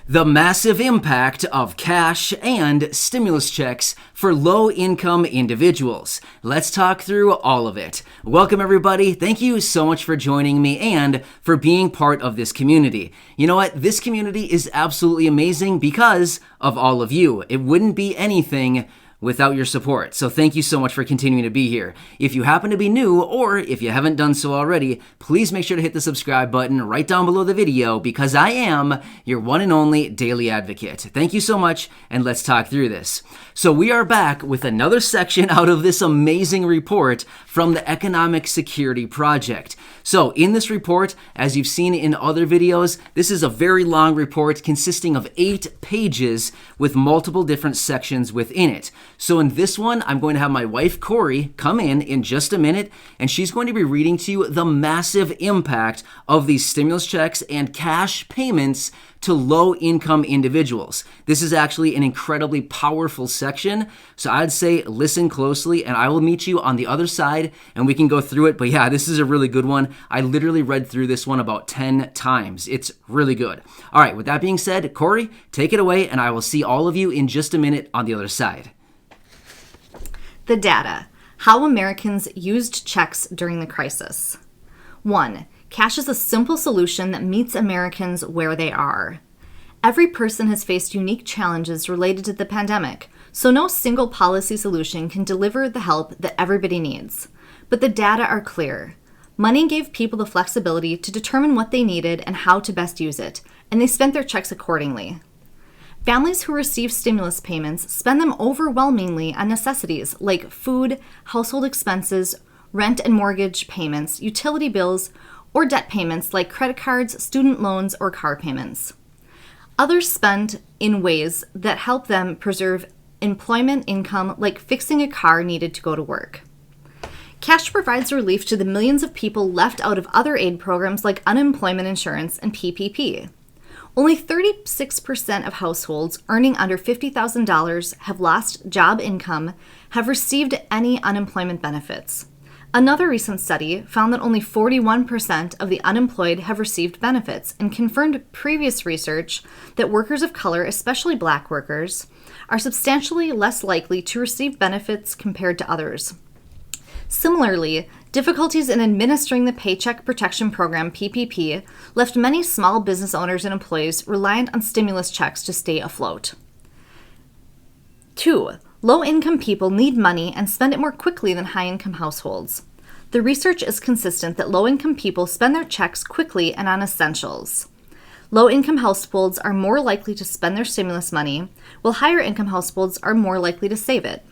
The massive impact of cash and stimulus checks for low-income individuals. Let's talk through all of it. Welcome, everybody. Thank you so much for joining me and for being part of this community. You know what? This community is absolutely amazing because of all of you. It wouldn't be anything without your support. So thank you so much for continuing to be here. If you happen to be new, or if you haven't done so already, please make sure to hit the subscribe button right down below the video because I am your one and only daily advocate. Thank you so much, and let's talk through this. So we are back with another section out of this amazing report from the Economic Security Project. So in this report, as you've seen in other videos, this is a very long report consisting of 8 pages with multiple different sections within it. So in this one, I'm going to have my wife, Corey, come in just a minute, and she's going to be reading to you the massive impact of these stimulus checks and cash payments to low-income individuals. This is actually an incredibly powerful section, so I'd say listen closely, and I will meet you on the other side, and we can go through it. But yeah, this is a really good one. I literally read through this one about 10 times. It's really good. All right, with that being said, Corey, take it away, and I will see all of you in just a minute on the other side. The data. How Americans used checks during the crisis. 1. Cash is a simple solution that meets Americans where they are. Every person has faced unique challenges related to the pandemic, so no single policy solution can deliver the help that everybody needs. But the data are clear. Money gave people the flexibility to determine what they needed and how to best use it, and they spent their checks accordingly. Families who receive stimulus payments spend them overwhelmingly on necessities like food, household expenses, rent and mortgage payments, utility bills, or debt payments like credit cards, student loans, or car payments. Others spend in ways that help them preserve employment income, like fixing a car needed to go to work. Cash provides relief to the millions of people left out of other aid programs like unemployment insurance and PPP. Only 36% of households earning under $50,000 have lost job income, have received any unemployment benefits. Another recent study found that only 41% of the unemployed have received benefits and confirmed previous research that workers of color, especially Black workers, are substantially less likely to receive benefits compared to others. Similarly, difficulties in administering the Paycheck Protection Program, PPP, left many small business owners and employees reliant on stimulus checks to stay afloat. 2. Low-income people need money and spend it more quickly than high-income households. The research is consistent that low-income people spend their checks quickly and on essentials. Low-income households are more likely to spend their stimulus money, while higher-income households are more likely to save it.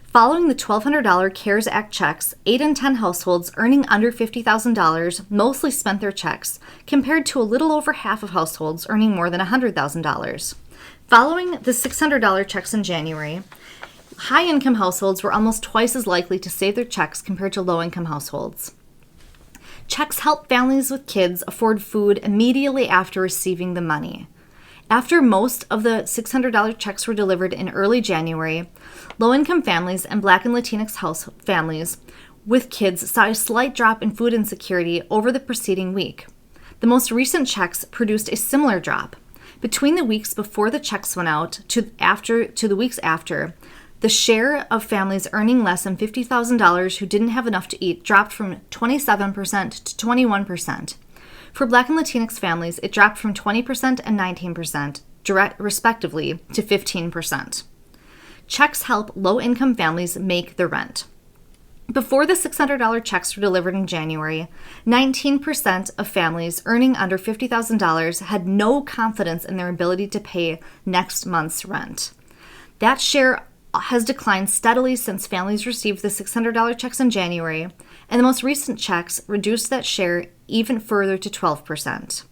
Following the $1,200 CARES Act checks, 8 in 10 households earning under $50,000 mostly spent their checks, compared to a little over half of households earning more than $100,000. Following the $600 checks in January, high-income households were almost twice as likely to save their checks compared to low-income households. Checks help families with kids afford food immediately after receiving the money. After most of the $600 checks were delivered in early January, low-income families and Black and Latinx families with kids saw a slight drop in food insecurity over the preceding week. The most recent checks produced a similar drop. Between the weeks before the checks went out to the weeks after, the share of families earning less than $50,000 who didn't have enough to eat dropped from 27% to 21%. For Black and Latinx families, it dropped from 20% and 19%, respectively, to 15%. Checks help low-income families make their rent. Before the $600 checks were delivered in January, 19% of families earning under $50,000 had no confidence in their ability to pay next month's rent. That share has declined steadily since families received the $600 checks in January, and the most recent checks reduced that share even further to 12%.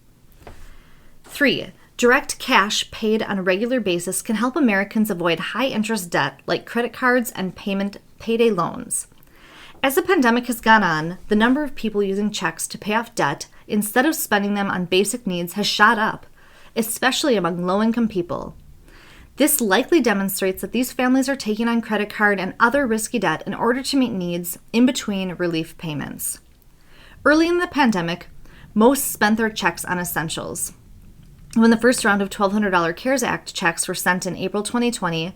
3. Direct cash paid on a regular basis can help Americans avoid high-interest debt like credit cards and payday loans. As the pandemic has gone on, the number of people using checks to pay off debt instead of spending them on basic needs has shot up, especially among low-income people. This likely demonstrates that these families are taking on credit card and other risky debt in order to meet needs in between relief payments. Early in the pandemic, most spent their checks on essentials. When the first round of $1,200 CARES Act checks were sent in April 2020,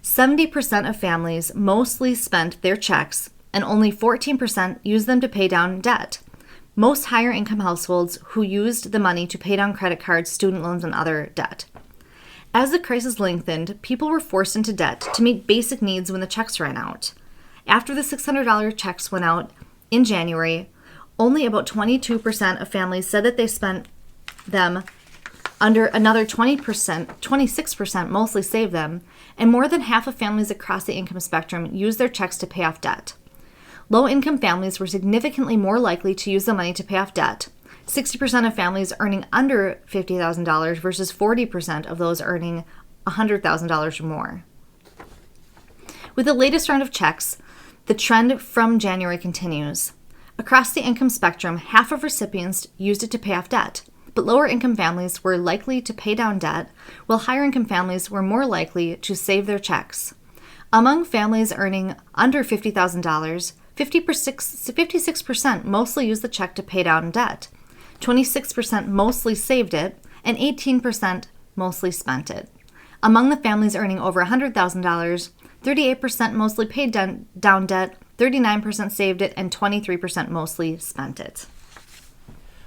70% of families mostly spent their checks and only 14% used them to pay down debt. Most higher income households who used the money to pay down credit cards, student loans, and other debt. As the crisis lengthened, people were forced into debt to meet basic needs when the checks ran out. After the $600 checks went out in January, only about 22% of families said that they spent them. Under another 26% mostly saved them, and more than half of families across the income spectrum used their checks to pay off debt. Low-income families were significantly more likely to use the money to pay off debt. 60% of families earning under $50,000 versus 40% of those earning $100,000 or more. With the latest round of checks, the trend from January continues. Across the income spectrum, half of recipients used it to pay off debt, but lower income families were likely to pay down debt, while higher income families were more likely to save their checks. Among families earning under $50,000, 56% mostly used the check to pay down debt, 26% mostly saved it, and 18% mostly spent it. Among the families earning over $100,000, 38% mostly paid down debt, 39% saved it, and 23% mostly spent it.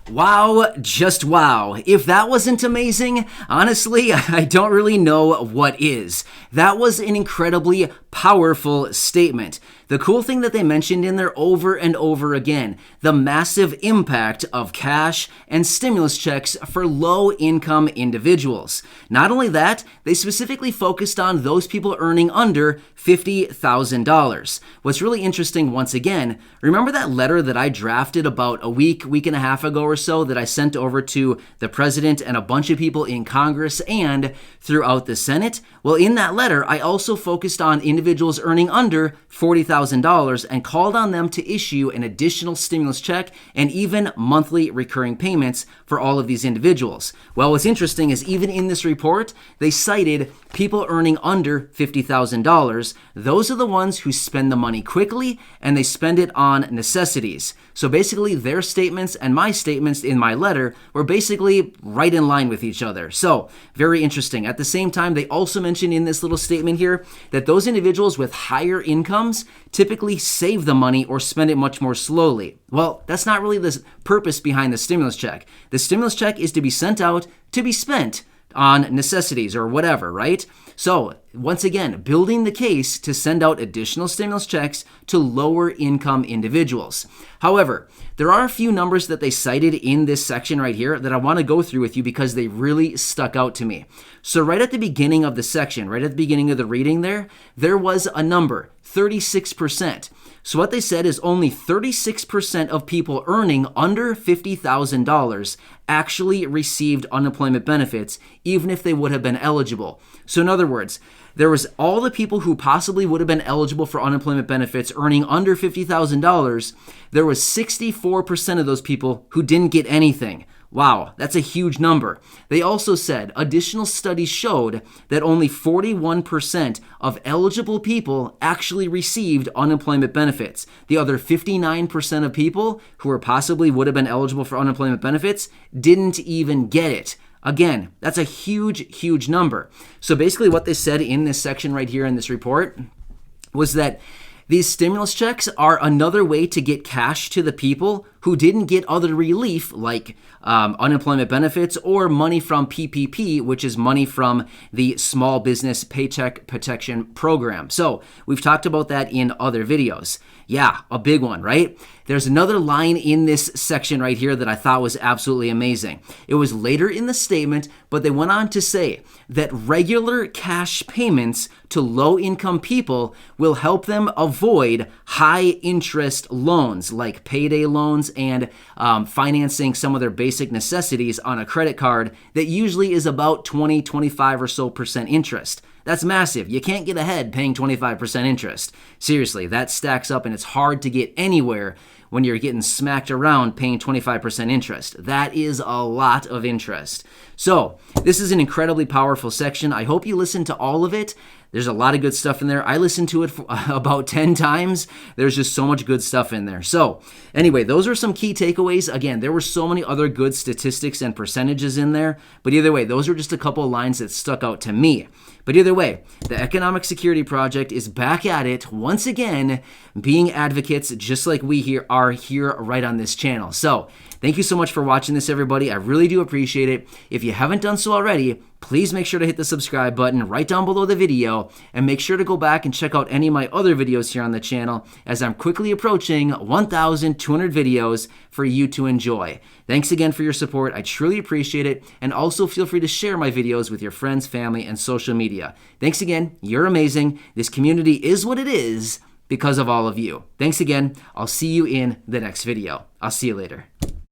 Wow, just wow. If that wasn't amazing, honestly, I don't really know what is. That was an incredibly powerful statement. The cool thing that they mentioned in there over and over again, the massive impact of cash and stimulus checks for low-income individuals. Not only that, they specifically focused on those people earning under $50,000. What's really interesting, once again, remember that letter that I drafted about a week and a half ago or so that I sent over to the president and a bunch of people in Congress and throughout the Senate? Well, in that letter, I also focused on individuals earning under $40,000 and called on them to issue an additional stimulus check and even monthly recurring payments for all of these individuals. Well, what's interesting is even in this report, they cited people earning under $50,000. Those are the ones who spend the money quickly and they spend it on necessities. So basically, their statements and my statements in my letter were basically right in line with each other. So very interesting. At the same time, they also mentioned in this little statement here that those individuals with higher incomes typically save the money or spend it much more slowly. Well, that's not really the purpose behind the stimulus check. The stimulus check is to be sent out to be spent on necessities or whatever, right? So once again, building the case to send out additional stimulus checks to lower income individuals. However, there are a few numbers that they cited in this section right here that I want to go through with you because they really stuck out to me. So right at the beginning of the section, right at the beginning of the reading there was a number, 36%. So what they said is only 36% of people earning under $50,000 actually received unemployment benefits, even if they would have been eligible. So in other words, there was all the people who possibly would have been eligible for unemployment benefits earning under $50,000. There was 64% of those people who didn't get anything. Wow, that's a huge number. They also said additional studies showed that only 41% of eligible people actually received unemployment benefits. The other 59% of people who were possibly would have been eligible for unemployment benefits didn't even get it. Again, that's a huge, huge number. So basically what they said in this section right here in this report was that these stimulus checks are another way to get cash to the people who didn't get other relief like unemployment benefits or money from PPP, which is money from the Small Business Paycheck Protection Program. So we've talked about that in other videos. Yeah, a big one, right? There's another line in this section right here that I thought was absolutely amazing. It was later in the statement, but they went on to say that regular cash payments to low-income people will help them avoid high-interest loans like payday loans and financing some of their basic necessities on a credit card that usually is about 25% or so interest. That's massive. You can't get ahead paying 25% interest. Seriously, that stacks up and it's hard to get anywhere when you're getting smacked around paying 25% interest. That is a lot of interest. So this is an incredibly powerful section. I hope you listen to all of it. There's a lot of good stuff in there. I listened to it about 10 times. There's just so much good stuff in there. So anyway, those are some key takeaways. Again, there were so many other good statistics and percentages in there, but either way, those are just a couple of lines that stuck out to me. But either way, the Economic Security Project is back at it once again, being advocates just like we are here right on this channel. So thank you so much for watching this, everybody. I really do appreciate it. If you haven't done so already, please make sure to hit the subscribe button right down below the video, and make sure to go back and check out any of my other videos here on the channel, as I'm quickly approaching 1,200 videos for you to enjoy. Thanks again for your support. I truly appreciate it, and also feel free to share my videos with your friends, family, and social media. Thanks again. You're amazing. This community is what it is because of all of you. Thanks again. I'll see you in the next video. I'll see you later.